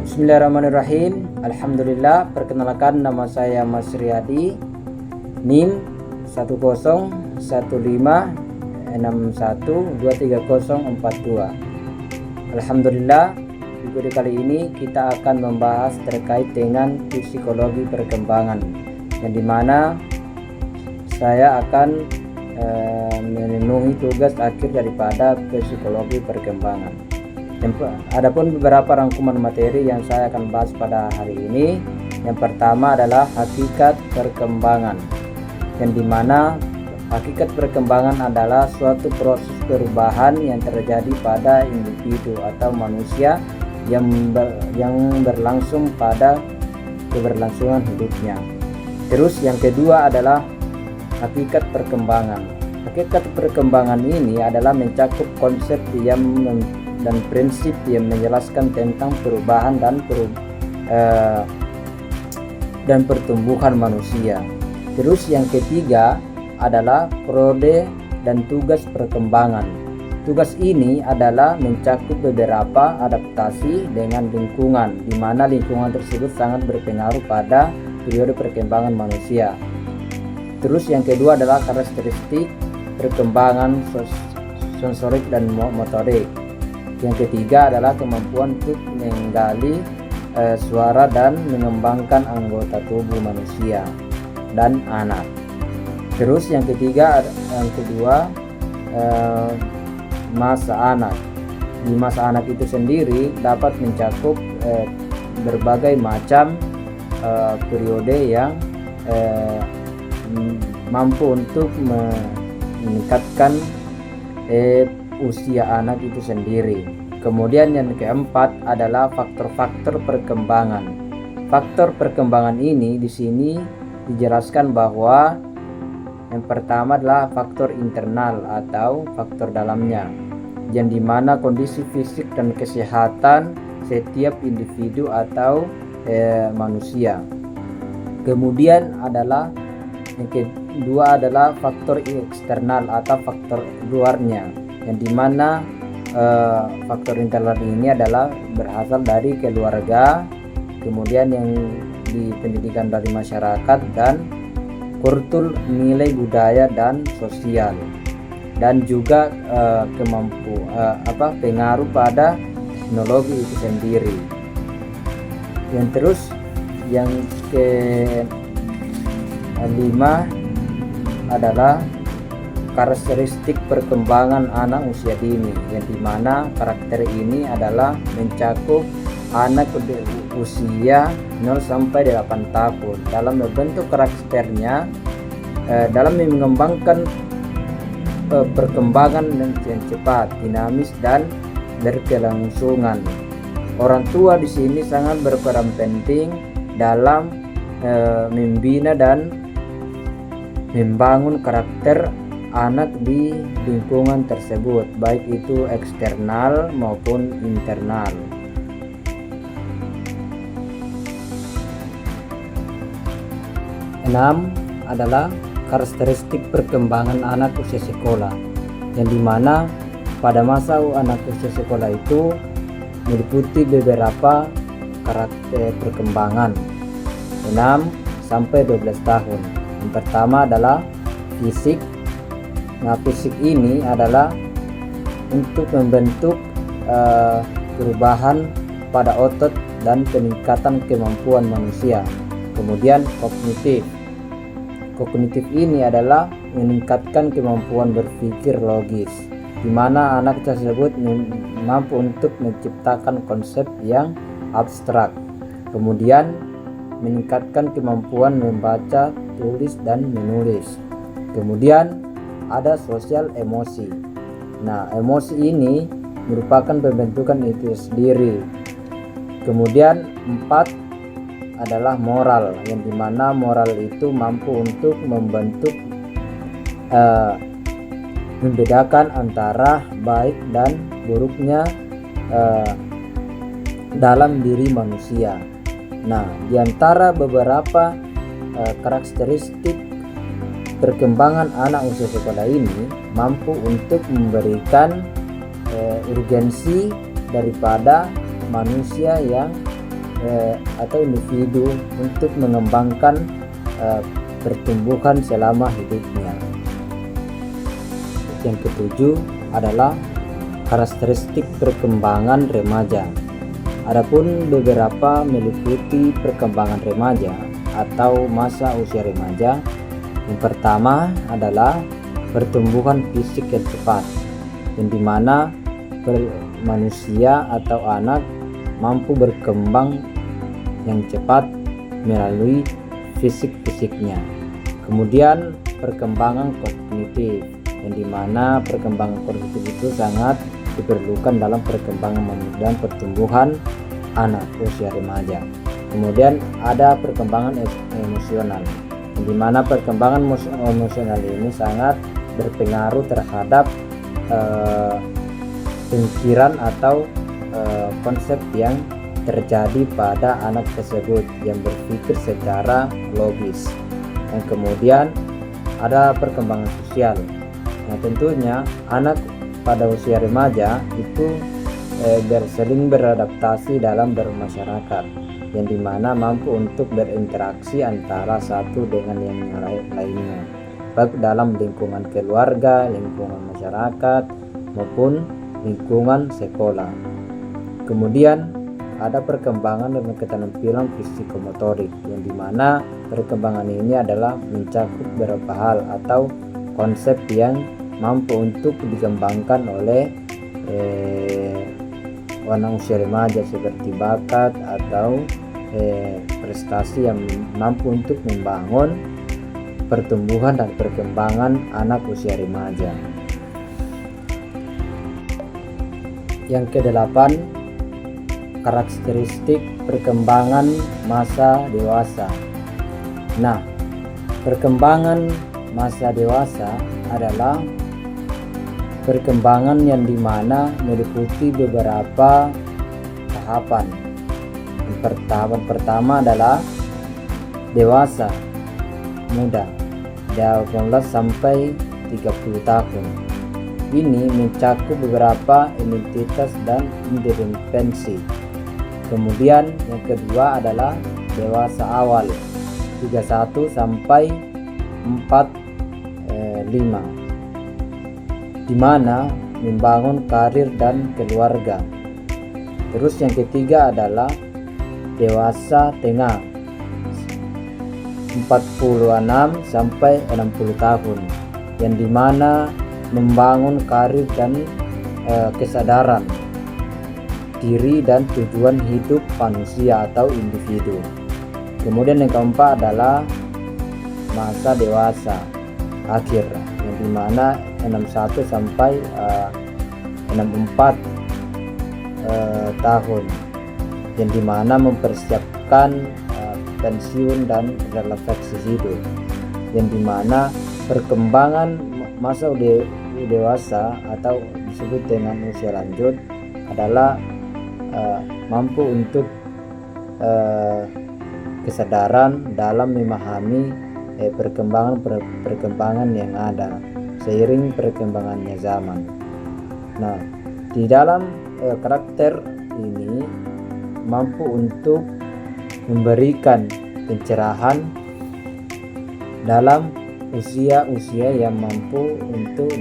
Bismillahirrahmanirrahim. Alhamdulillah, perkenalkan nama saya Mas Riyadi, NIM 10156123042. Alhamdulillah, di video kali ini kita akan membahas terkait dengan psikologi perkembangan, yang dimana saya akan memenuhi tugas akhir daripada psikologi perkembangan. Adapun beberapa rangkuman materi yang saya akan bahas pada hari ini. Yang pertama adalah hakikat perkembangan, yang dimana hakikat perkembangan adalah suatu proses perubahan yang terjadi pada individu atau manusia yang berlangsung pada keberlangsungan hidupnya. Terus yang kedua adalah hakikat perkembangan. Hakikat perkembangan ini adalah mencakup konsep dan prinsip yang menjelaskan tentang perubahan dan pertumbuhan manusia. Terus yang ketiga adalah periode dan tugas perkembangan. Tugas ini adalah mencakup beberapa adaptasi dengan lingkungan, di mana lingkungan tersebut sangat berpengaruh pada periode perkembangan manusia. Terus yang kedua adalah karakteristik perkembangan sensorik dan motorik. Yang ketiga adalah kemampuan untuk menggali suara dan mengembangkan anggota tubuh manusia dan anak. Terus yang kedua masa anak. Di masa anak itu sendiri dapat mencakup berbagai macam periode yang mampu untuk meningkatkan usia anak itu sendiri. Kemudian yang keempat adalah faktor-faktor perkembangan. Faktor perkembangan ini di sini dijelaskan bahwa yang pertama adalah faktor internal atau faktor dalamnya, yang dimana kondisi fisik dan kesehatan setiap individu atau manusia. Kemudian adalah yang kedua adalah faktor eksternal atau faktor luarnya, yang dimana faktor internal ini adalah berasal dari keluarga, kemudian yang di pendidikan dari masyarakat, dan kultur, nilai budaya dan sosial, dan juga pengaruh pada teknologi itu sendiri. Yang terus yang kelima adalah karakteristik perkembangan anak usia dini, yang dimana karakter ini adalah mencakup anak usia 0 sampai 8 tahun dalam membentuk karakternya dalam mengembangkan perkembangan yang cepat, dinamis dan berkelangsungan. Orang tua di sini sangat berperan penting dalam membina dan membangun karakter anak di lingkungan tersebut, baik itu eksternal maupun internal. Enam adalah karakteristik perkembangan anak usia sekolah, yang dimana pada masa anak usia sekolah itu meliputi beberapa karakter perkembangan 6 sampai 12 tahun. Yang pertama adalah fisik. Nah, fisik ini adalah untuk membentuk perubahan pada otot dan peningkatan kemampuan manusia. Kemudian kognitif. Kognitif ini adalah meningkatkan kemampuan berpikir logis, di mana anak tersebut mampu untuk menciptakan konsep yang abstrak. Kemudian meningkatkan kemampuan membaca, tulis, dan menulis. Kemudian ada sosial emosi. Nah, emosi ini merupakan pembentukan itu sendiri. Kemudian 4 adalah moral, yang dimana moral itu mampu untuk membedakan antara baik dan buruknya dalam diri manusia. Nah, diantara beberapa karakteristik perkembangan anak usia sekolah ini mampu untuk memberikan urgensi daripada manusia yang atau individu untuk mengembangkan pertumbuhan selama hidupnya. Yang ketujuh adalah karakteristik perkembangan remaja. Adapun beberapa meliputi perkembangan remaja atau masa usia remaja. Yang pertama adalah pertumbuhan fisik yang cepat, yang dimana manusia atau anak mampu berkembang yang cepat melalui fisiknya. Kemudian perkembangan kognitif, yang dimana perkembangan kognitif itu sangat diperlukan dalam perkembangan dan pertumbuhan anak usia remaja. Kemudian ada perkembangan emosional, yang dimana perkembangan emosional ini sangat berpengaruh terhadap pemikiran atau konsep yang terjadi pada anak tersebut yang berpikir secara logis. Dan kemudian ada perkembangan sosial. Nah, tentunya anak pada usia remaja itu sering beradaptasi dalam bermasyarakat, yang dimana mampu untuk berinteraksi antara satu dengan yang lainnya, baik dalam lingkungan keluarga, lingkungan masyarakat, maupun lingkungan sekolah. Kemudian ada perkembangan dan keterampilan psikomotorik, yang dimana perkembangan ini adalah mencakup beberapa hal atau konsep yang mampu untuk dikembangkan oleh anak usia remaja, seperti bakat atau prestasi yang mampu untuk membangun pertumbuhan dan perkembangan anak usia remaja. Yang kedelapan, karakteristik perkembangan masa dewasa. Nah, perkembangan masa dewasa adalah perkembangan yang dimana meliputi beberapa tahapan. Tahapan pertama adalah dewasa muda, 18 sampai 30 tahun. Ini mencakup beberapa identitas dan independensi. Kemudian yang kedua adalah dewasa awal, 31 sampai 45, di mana membangun karir dan keluarga. Terus yang ketiga adalah dewasa tengah, 46 sampai 60 tahun, yang dimana membangun karir dan kesadaran diri dan tujuan hidup manusia atau individu. Kemudian yang keempat adalah masa dewasa akhir, yang dimana 61 sampai 64 tahun, yang dimana mempersiapkan pensiun dan refleksi hidup, yang dimana perkembangan masa dewasa atau disebut dengan usia lanjut adalah mampu untuk kesadaran dalam memahami perkembangan yang ada seiring perkembangannya zaman. Nah, di dalam karakter ini mampu untuk memberikan pencerahan dalam usia-usia yang mampu untuk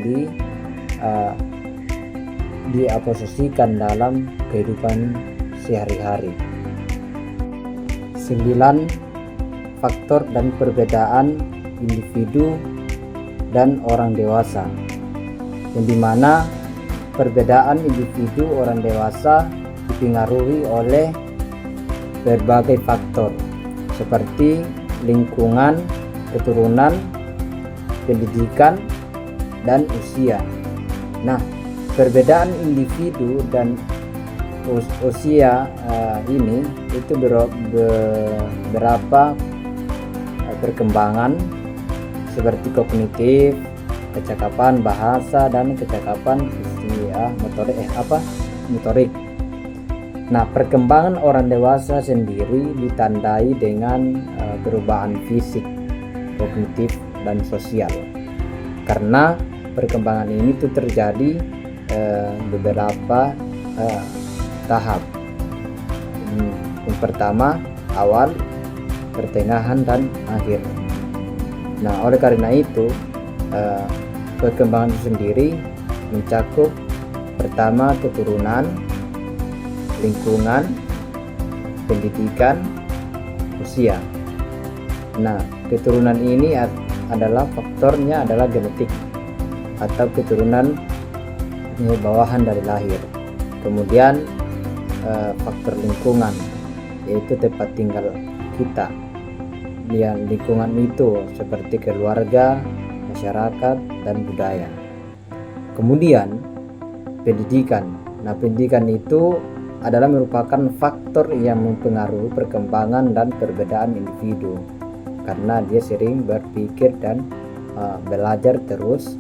diaposisikan dalam kehidupan sehari-hari. 9. Faktor dan perbedaan individu dan orang dewasa, yang dimana perbedaan individu orang dewasa dipengaruhi oleh berbagai faktor seperti lingkungan, keturunan, pendidikan, dan usia. Nah, perbedaan individu dan usia ini itu beberapa perkembangan seperti kognitif, kecakapan bahasa, dan kecakapan usia motorik. Nah, perkembangan orang dewasa sendiri ditandai dengan perubahan fisik, kognitif, dan sosial. Karena perkembangan ini tuh terjadi beberapa tahap. pertama awal, pertengahan, dan akhir. Nah, oleh karena itu perkembangan itu sendiri mencakup pertama keturunan, lingkungan, pendidikan, usia. Nah, keturunan ini adalah faktornya adalah genetik atau keturunan bawahan dari lahir. Kemudian faktor lingkungan, yaitu tempat tinggal kita. Yang lingkungan itu seperti keluarga, masyarakat, dan budaya. Kemudian pendidikan. Nah, pendidikan itu adalah merupakan faktor yang mempengaruhi perkembangan dan perbedaan individu, karena dia sering berpikir dan belajar terus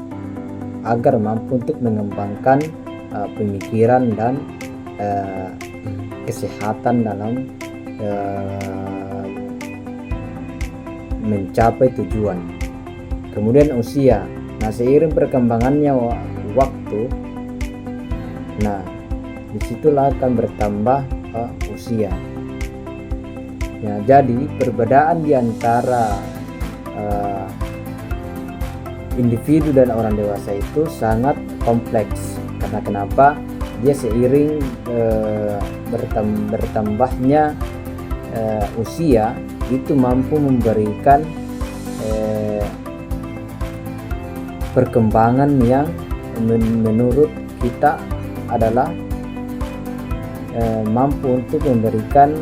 agar mampu untuk mengembangkan pemikiran dan kesehatan dalam mencapai tujuan. Kemudian usia. Nah, seiring perkembangannya waktu, nah disitulah akan bertambah usia. Ya, jadi perbedaan di antara individu dan orang dewasa itu sangat kompleks. Karena kenapa? Dia seiring bertambahnya usia itu mampu memberikan perkembangan yang menurut kita adalah mampu untuk memberikan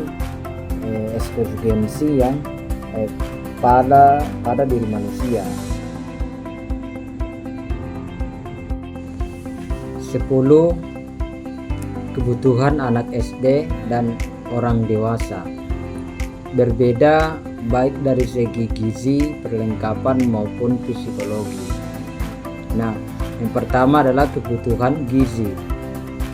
eksistensi yang pada diri manusia. 10 kebutuhan anak SD dan orang dewasa berbeda baik dari segi gizi, perlengkapan maupun psikologi. Nah, yang pertama adalah kebutuhan gizi.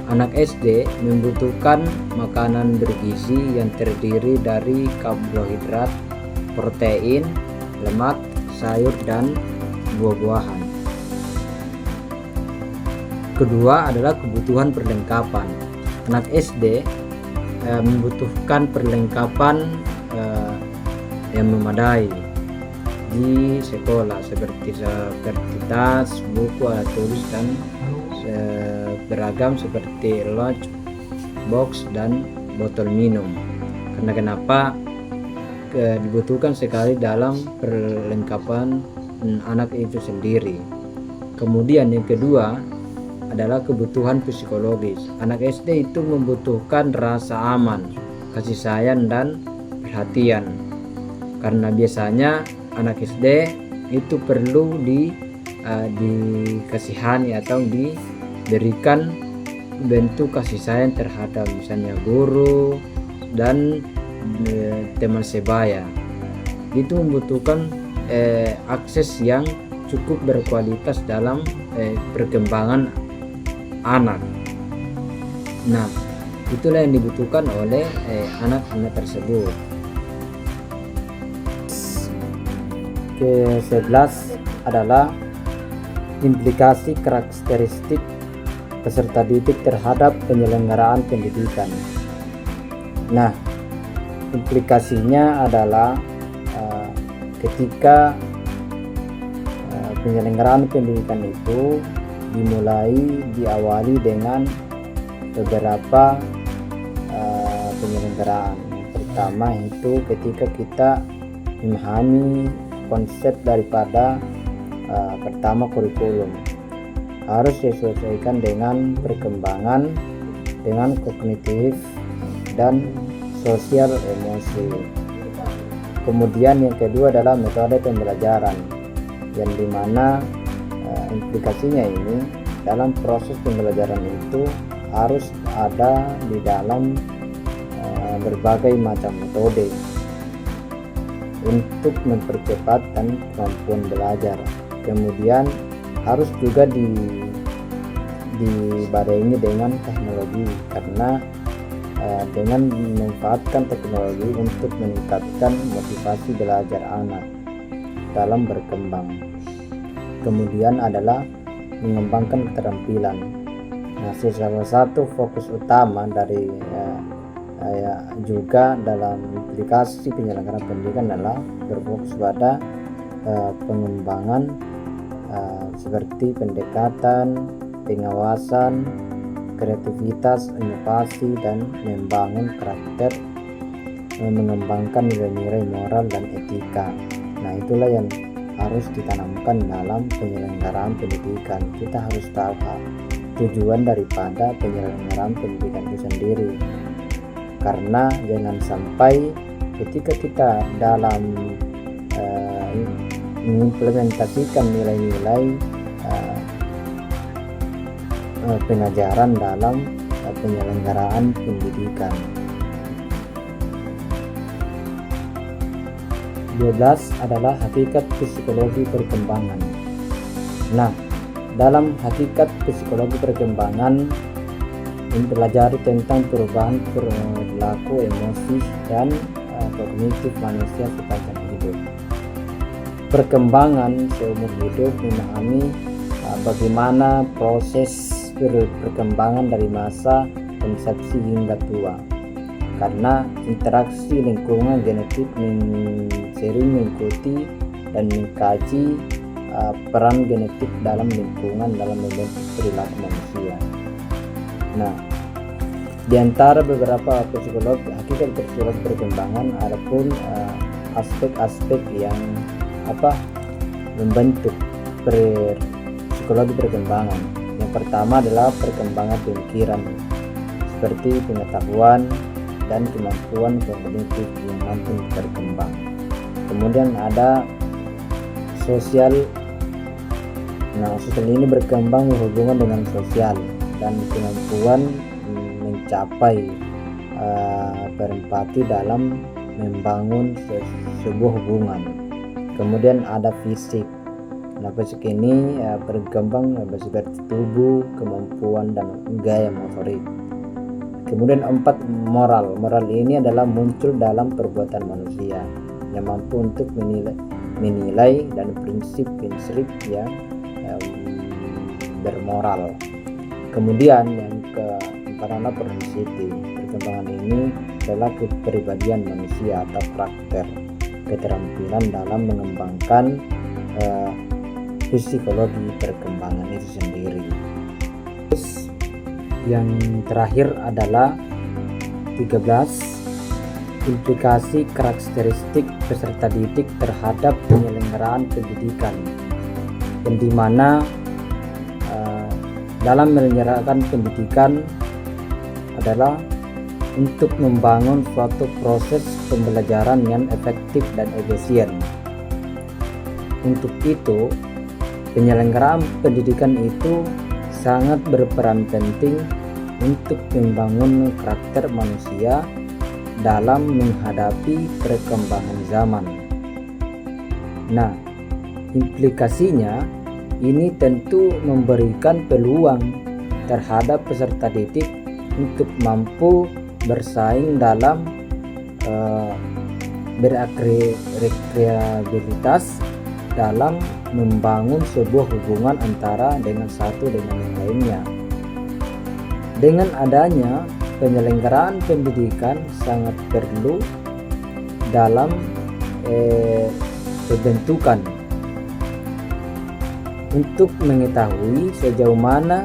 Anak SD membutuhkan makanan bergizi yang terdiri dari karbohidrat, protein, lemak, sayur, dan buah-buahan. Kedua adalah kebutuhan perlengkapan. Anak SD membutuhkan perlengkapan yang memadai di sekolah seperti tas, buku, alat tulis, dan beragam seperti lunch box dan botol minum. Karena kenapa dibutuhkan sekali dalam perlengkapan anak itu sendiri. Kemudian yang kedua adalah kebutuhan psikologis. Anak SD itu membutuhkan rasa aman, kasih sayang, dan perhatian. Karena biasanya anak SD itu perlu dikasihani atau diberikan bentuk kasih sayang terhadap misalnya guru dan teman sebaya. Itu membutuhkan akses yang cukup berkualitas dalam perkembangan anak. Nah, itulah yang dibutuhkan oleh anak-anak tersebut. Ke-11 adalah implikasi karakteristik peserta didik terhadap penyelenggaraan pendidikan. Nah, implikasinya adalah ketika penyelenggaraan pendidikan itu diawali dengan beberapa penyelenggaraan. Yang pertama itu ketika kita memahami konsep daripada pertama kurikulum harus disesuaikan dengan perkembangan, dengan kognitif dan sosial emosi. Kemudian yang kedua adalah metode pembelajaran, yang dimana implikasinya ini dalam proses pembelajaran itu harus ada di dalam berbagai macam metode untuk mempercepat dan kemampuan belajar. Kemudian harus juga dibarengi dengan teknologi, karena dengan memanfaatkan teknologi untuk meningkatkan motivasi belajar anak dalam berkembang. Kemudian adalah mengembangkan keterampilan. Nah, salah satu fokus utama dari juga dalam implikasi penyelenggaraan pendidikan adalah berfokus pada pengembangan seperti pendekatan, pengawasan, kreativitas, inovasi, dan membangun karakter, mengembangkan nilai-nilai moral dan etika. Nah, itulah yang harus ditanamkan dalam penyelenggaraan pendidikan. Kita harus tahu tujuan daripada penyelenggaraan pendidikan itu sendiri, karena jangan sampai ketika kita dalam mengimplementasikan nilai-nilai pengajaran dalam penyelenggaraan pendidikan. 12 adalah hakikat psikologi perkembangan. Nah, dalam hakikat psikologi perkembangan mempelajari tentang perubahan perilaku, emosi, dan kognitif manusia sepanjang hidup. Perkembangan seumur hidup memahami bagaimana proses perkembangan dari masa konsepsi hingga tua, karena interaksi lingkungan genetik sering mengikuti dan mengkaji peran genetik dalam lingkungan dalam membentuk perilaku manusia. Nah, di antara beberapa hakikat psikologi perkembangan ada pun aspek-aspek yang membentuk psikologi perkembangan. Yang pertama adalah perkembangan pemikiran, seperti pengetahuan dan kemampuan kognitif yang mampu berkembang. Kemudian ada sosial. Nah, sosial ini berkembang berhubungan dengan sosial dan kemampuan mencapai berempati dalam membangun sebuah hubungan. Kemudian ada fisik. Nah, fisik ini berkembang seperti tubuh, kemampuan, dan gaya motorik. Kemudian 4, moral. Moral ini adalah muncul dalam perbuatan manusia yang mampu untuk menilai dan prinsip-prinsip yang bermoral. Kemudian yang keempat adalah prinsip. Perkembangan ini adalah kepribadian manusia atau karakter, keterampilan dalam mengembangkan psikologi perkembangan itu sendiri. Terus yang terakhir adalah 13, implikasi karakteristik peserta didik terhadap penyelenggaraan pendidikan, yang dimana dalam menyelenggarakan pendidikan adalah untuk membangun suatu proses pembelajaran yang efektif dan efisien. Untuk itu, penyelenggaraan pendidikan itu sangat berperan penting untuk membangun karakter manusia dalam menghadapi perkembangan zaman. Nah, implikasinya ini tentu memberikan peluang terhadap peserta didik untuk mampu bersaing dalam berakreditabilitas dalam membangun sebuah hubungan antara dengan satu dengan yang lainnya. Dengan adanya penyelenggaraan pendidikan sangat perlu dalam pembentukan untuk mengetahui sejauh mana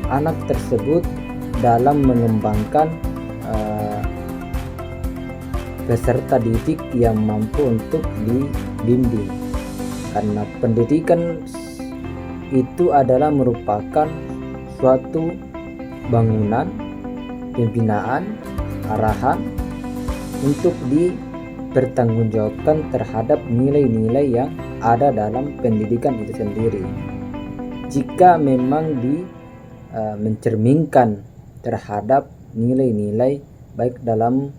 anak tersebut dalam mengembangkan peserta didik yang mampu untuk dibimbing. Karena pendidikan itu adalah merupakan suatu bangunan, pembinaan, arahan untuk dipertanggungjawabkan terhadap nilai-nilai yang ada dalam pendidikan itu sendiri. Jika memang mencerminkan terhadap nilai-nilai baik dalam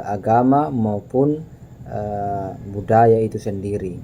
agama maupun budaya itu sendiri.